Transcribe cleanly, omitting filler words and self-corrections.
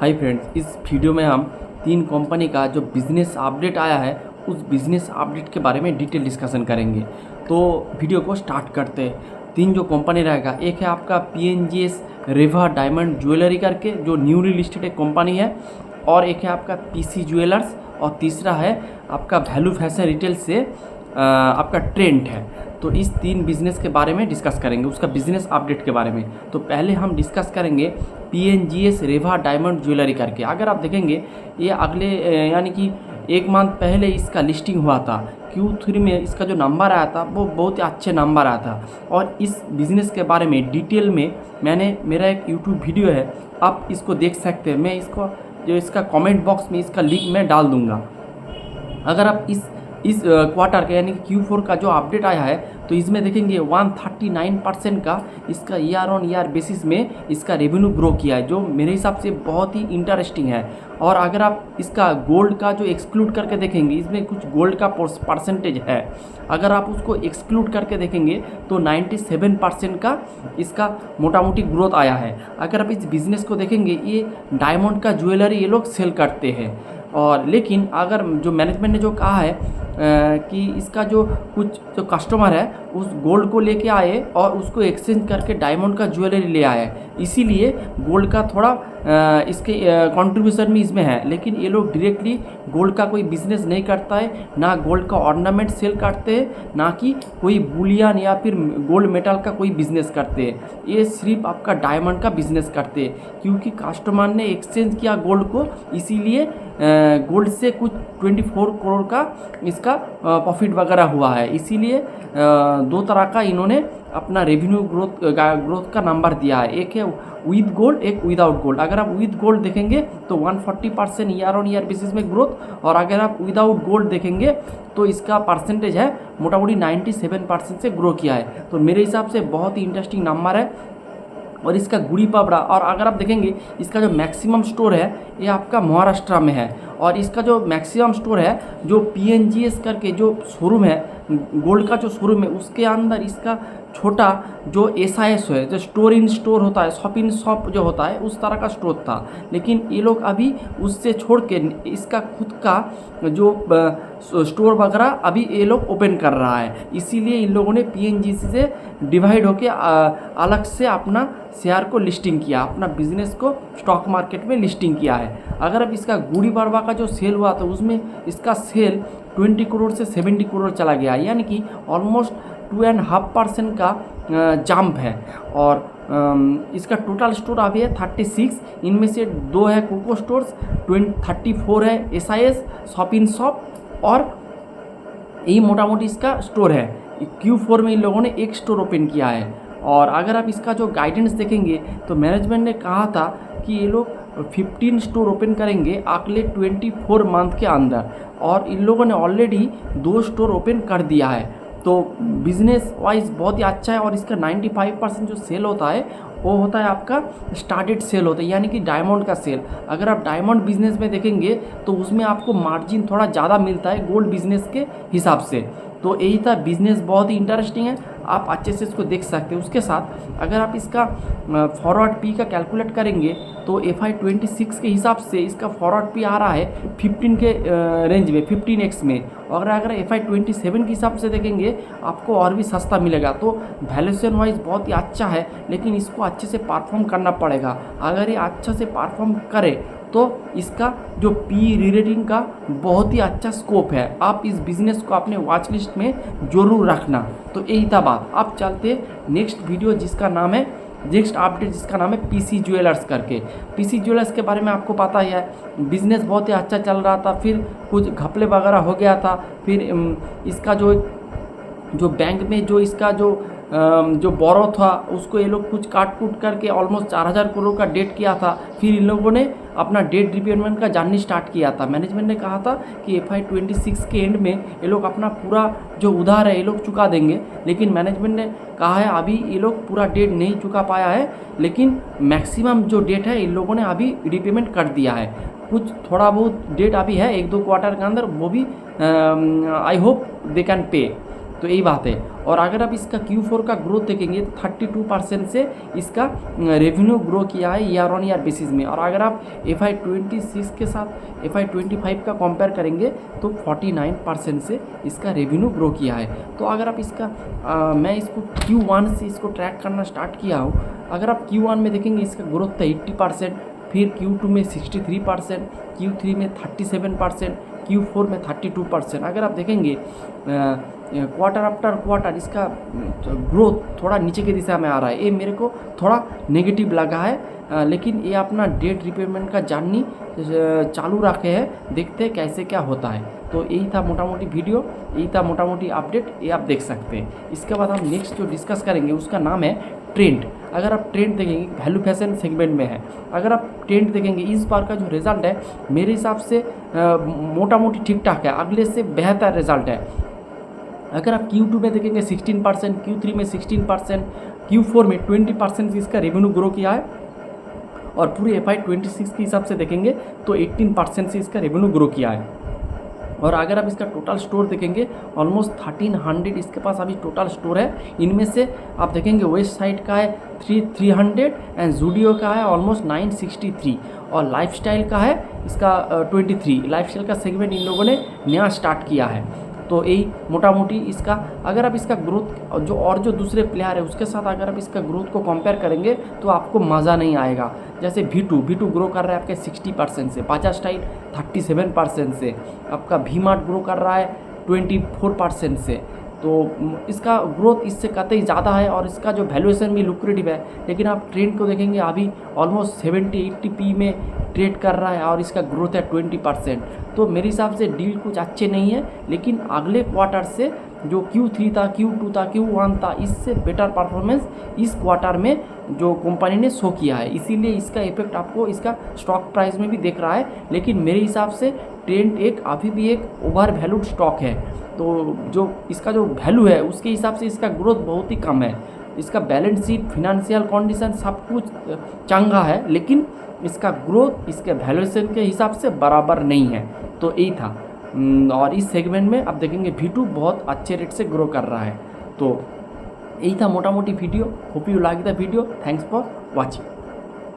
Hi friends, इस video में हम तीन कंपनी का जो बिज़नेस अपडेट आया है उस बिज़नेस अपडेट के बारे में डिटेल डिस्कशन करेंगे। तो वीडियो को स्टार्ट करते हैं। तीन जो कंपनी रहेगा, एक है आपका PNGS रेवा डायमंड ज्वेलरी करके जो न्यूली लिस्टेड एक कंपनी है, और एक है आपका PC ज्वेलर्स, और तीसरा है आपका वैल्यू फैशन रिटेल से आपका ट्रेंड है। तो इस तीन बिज़नेस के बारे में डिस्कस करेंगे, उसका बिज़नेस अपडेट के बारे में। तो पहले हम डिस्कस करेंगे PNGS रेवा डायमंड ज्वेलरी करके। अगर आप देखेंगे ये अगले यानी कि एक मंथ पहले इसका लिस्टिंग हुआ था। Q3 में इसका जो नंबर आया था वो बहुत ही अच्छे नंबर आया था। और इस बिज़नेस के बारे में डिटेल में मेरा एक YouTube वीडियो है, आप इसको देख सकते हैं। मैं इसका कमेंट बॉक्स में इसका लिंक मैं डाल दूँगा। अगर आप इस क्वार्टर का यानी कि Q4 का जो अपडेट आया है तो इसमें देखेंगे 139% का इसका ईयर ऑन ईयर बेसिस में इसका रेवेन्यू ग्रो किया है, जो मेरे हिसाब से बहुत ही इंटरेस्टिंग है। और अगर आप इसका गोल्ड का जो एक्सक्लूड करके देखेंगे, इसमें कुछ गोल्ड का परसेंटेज है, अगर आप उसको एक्सक्लूड करके देखेंगे तो 97% का इसका मोटा मोटी ग्रोथ आया है। अगर आप इस बिज़नेस को देखेंगे, ये डायमंड का ज्वेलरी ये लोग सेल करते हैं। और लेकिन अगर जो मैनेजमेंट ने जो कहा है कि इसका जो कुछ जो कस्टमर है उस गोल्ड को लेके आए और उसको एक्सचेंज करके डायमंड का ज्वेलरी ले आए, इसीलिए गोल्ड का थोड़ा इसके कंट्रीब्यूशन भी इसमें है। लेकिन ये लोग डायरेक्टली गोल्ड का कोई बिज़नेस नहीं करता है, ना गोल्ड का ऑर्नामेंट सेल करते हैं, ना कि कोई बुलियन या फिर गोल्ड मेटल का कोई बिज़नेस करते हैं। ये सिर्फ आपका डायमंड का बिज़नेस करते हैं, क्योंकि कस्टमर ने एक्सचेंज किया गोल्ड को, इसीलिए गोल्ड से कुछ 24 करोड़ का इसका प्रॉफिट वगैरह हुआ है। इसीलिए दो तरह का इन्होंने अपना रेवेन्यू ग्रोथ का नंबर दिया है, एक है विद गोल्ड, एक विदाउट गोल्ड। अगर आप विद गोल्ड देखेंगे तो 140% ईयर ऑन ईयर बेसिस में ग्रोथ, और अगर आप विदाउट गोल्ड देखेंगे तो इसका परसेंटेज है मोटा मोटी 97% से ग्रो किया है। तो मेरे हिसाब से बहुत ही इंटरेस्टिंग नंबर है। और इसका गुड़ी पबड़ा, और अगर आप देखेंगे इसका जो मैक्सिमम स्टोर है ये आपका महाराष्ट्र में है, और इसका जो मैक्सिमम स्टोर है जो PNGS करके जो शोरूम है, गोल्ड का जो शोरूम है, उसके अंदर इसका छोटा जो SIS है, जो स्टोर इन स्टोर होता है, शॉप इन शॉप जो होता है, उस तरह का स्टोर था। लेकिन ये लोग अभी उससे छोड़ के इसका खुद का जो स्टोर वगैरह अभी ये लोग ओपन कर रहा है। इसीलिए इन लोगों ने PNGS से डिवाइड होके अलग से अपना शेयर को लिस्टिंग किया, अपना बिजनेस को स्टॉक मार्केट में लिस्टिंग किया है। अगर अब इसका गुड़ी पड़वा का जो सेल हुआ था उसमें इसका सेल 20 करोड़ से 70 करोड़ चला गया, यानी कि ऑलमोस्ट 2.5% का जंप है। और इसका टोटल स्टोर अभी है 36, इनमें से 2 है कोको स्टोर्स, 34 है SIS शॉप इन शॉप, और यही मोटा मोटी इसका स्टोर है। Q4 में इन लोगों ने एक स्टोर ओपन किया है। और अगर आप इसका जो गाइडेंस देखेंगे तो मैनेजमेंट ने कहा था कि ये लोग 15 स्टोर ओपन करेंगे अगले 24 मंथ के अंदर, और इन लोगों ने ऑलरेडी 2 स्टोर ओपन कर दिया है। तो बिज़नेस वाइज बहुत ही अच्छा है। और इसका 95% जो सेल होता है वो होता है आपका स्टार्टेड सेल होता है, यानी कि डायमंड का सेल। अगर आप डायमंड बिजनेस में देखेंगे तो उसमें आपको मार्जिन थोड़ा ज़्यादा मिलता है गोल्ड बिजनेस के हिसाब से। तो यही था, बिज़नेस बहुत ही इंटरेस्टिंग है, आप अच्छे से इसको देख सकते हैं। उसके साथ अगर आप इसका फॉरवर्ड P का कैलकुलेट करेंगे तो FY26 के हिसाब से इसका फॉरवर्ड P आ रहा है 15 के रेंज में, 15x में। और अगर FY27 के हिसाब से देखेंगे आपको और भी सस्ता मिलेगा। तो वैल्यूएशन वाइज बहुत ही अच्छा है, लेकिन इसको अच्छे से परफॉर्म करना पड़ेगा। अगर ये अच्छा से परफॉर्म करे तो इसका जो P रेटिंग का बहुत ही अच्छा स्कोप है। आप इस बिज़नेस को अपने वॉच लिस्ट में ज़रूर रखना। तो यही था बात। आप चलते नेक्स्ट वीडियो जिसका नाम है, नेक्स्ट अपडेट जिसका नाम है PC ज्वेलर्स करके। PC ज्वेलर्स के बारे में आपको पता ही है, बिज़नेस बहुत ही अच्छा चल रहा था, फिर कुछ घपले वगैरह हो गया था। फिर इसका जो बैंक में जो इसका जो बोरो था उसको ये लोग कुछ काट कूट करके ऑलमोस्ट 4000 करोड़ का डेट किया था। फिर इन लोगों ने अपना डेट रिपेमेंट का जर्नी स्टार्ट किया था। मैनेजमेंट ने कहा था कि FY26 के एंड में ये लोग अपना पूरा जो उधार है ये लोग चुका देंगे, लेकिन मैनेजमेंट ने कहा है अभी ये लोग पूरा डेट नहीं चुका पाया है, लेकिन मैक्सिमम जो डेट है इन लोगों ने अभी रिपेमेंट कर दिया है। कुछ थोड़ा बहुत डेट अभी है 1-2 क्वार्टर के अंदर, वो भी I hope they can pay. तो यही बात है। और अगर आप इसका Q4 का ग्रोथ देखेंगे तो 32% से इसका रेवेन्यू ग्रो किया है ईयर ऑन ईयर बेसिस में। और अगर आप FY26 के साथ FY25 का कंपेयर करेंगे तो 49% से इसका रेवेन्यू ग्रो किया है। तो अगर आप इसका मैं इसको Q1 से इसको ट्रैक करना स्टार्ट किया हूँ। अगर आप Q1 में देखेंगे इसका ग्रोथ था 80%, फिर Q2 में 63%, Q3 में 37%, Q4 में 32%। अगर आप देखेंगे क्वार्टर आफ्टर क्वार्टर इसका ग्रोथ थोड़ा नीचे की दिशा में आ रहा है। ये मेरे को थोड़ा नेगेटिव लगा है, लेकिन ये अपना डेट रिपेमेंट का जर्नी चालू रखे हैं, देखते हैं कैसे क्या होता है। तो यही था मोटा मोटी वीडियो, यही था मोटा मोटी अपडेट, ये आप देख सकते हैं। इसके बाद हम नेक्स्ट जो डिस्कस करेंगे उसका नाम है ट्रेंड। अगर आप ट्रेंड देखेंगे वैल्यू फैशन सेगमेंट में है। अगर आप ट्रेंड देखेंगे इस बार का जो रिजल्ट है मेरे हिसाब से मोटा मोटी ठीक ठाक है, अगले से बेहतर रिजल्ट है। अगर आप Q2 में देखेंगे 16%, Q3 में 16%, Q4 में 20% से इसका रेवेन्यू ग्रो किया है। और पूरे FY26 के हिसाब से देखेंगे तो 18% से इसका रेवेन्यू ग्रो किया है। और अगर आप इसका टोटल स्टोर देखेंगे ऑलमोस्ट 1300 इसके पास अभी टोटल स्टोर है। इनमें से आप देखेंगे वेस्ट साइड का है 300 एंड जूडियो का है ऑलमोस्ट 963 और लाइफस्टाइल का है इसका 23। लाइफस्टाइल का सेगमेंट इन लोगों ने नया स्टार्ट किया है। तो यही मोटा मोटी इसका, अगर आप इसका ग्रोथ जो दूसरे प्लेयर है उसके साथ अगर आप इसका ग्रोथ को कंपेयर करेंगे तो आपको मज़ा नहीं आएगा। जैसे V2 ग्रो कर रहा है आपके 60% से, बजाज स्टाइल 37% से, आपका V-Mart ग्रो कर रहा है 24% से। तो इसका ग्रोथ इससे कतई ज़्यादा है और इसका जो वैल्यूएशन भी लुक्रेटिव है। लेकिन आप ट्रेंड को देखेंगे अभी ऑलमोस्ट 70-80 P में ट्रेड कर रहा है और इसका ग्रोथ है 20%। तो मेरे हिसाब से डील कुछ अच्छे नहीं है, लेकिन अगले क्वार्टर से जो Q3 था, Q2 था, Q1 था, इससे बेटर परफॉर्मेंस इस क्वार्टर में जो कंपनी ने शो किया है, इसीलिए इसका इफेक्ट आपको इसका स्टॉक प्राइस में भी दिख रहा है। लेकिन मेरे हिसाब से ट्रेंड अभी भी एक ओवर वैल्यूड स्टॉक है। तो जो इसका जो वैल्यू है उसके हिसाब से इसका ग्रोथ बहुत ही कम है। इसका बैलेंस शीट, फिनेंशियल कंडीशन सब कुछ चंगा है, लेकिन इसका ग्रोथ इसके वैल्यूएशन के हिसाब से बराबर नहीं है। तो यही था। और इस सेगमेंट में आप देखेंगे V2 बहुत अच्छे रेट से ग्रो कर रहा है। तो यही था मोटा मोटी video. Hope you like the video. Thanks for watching.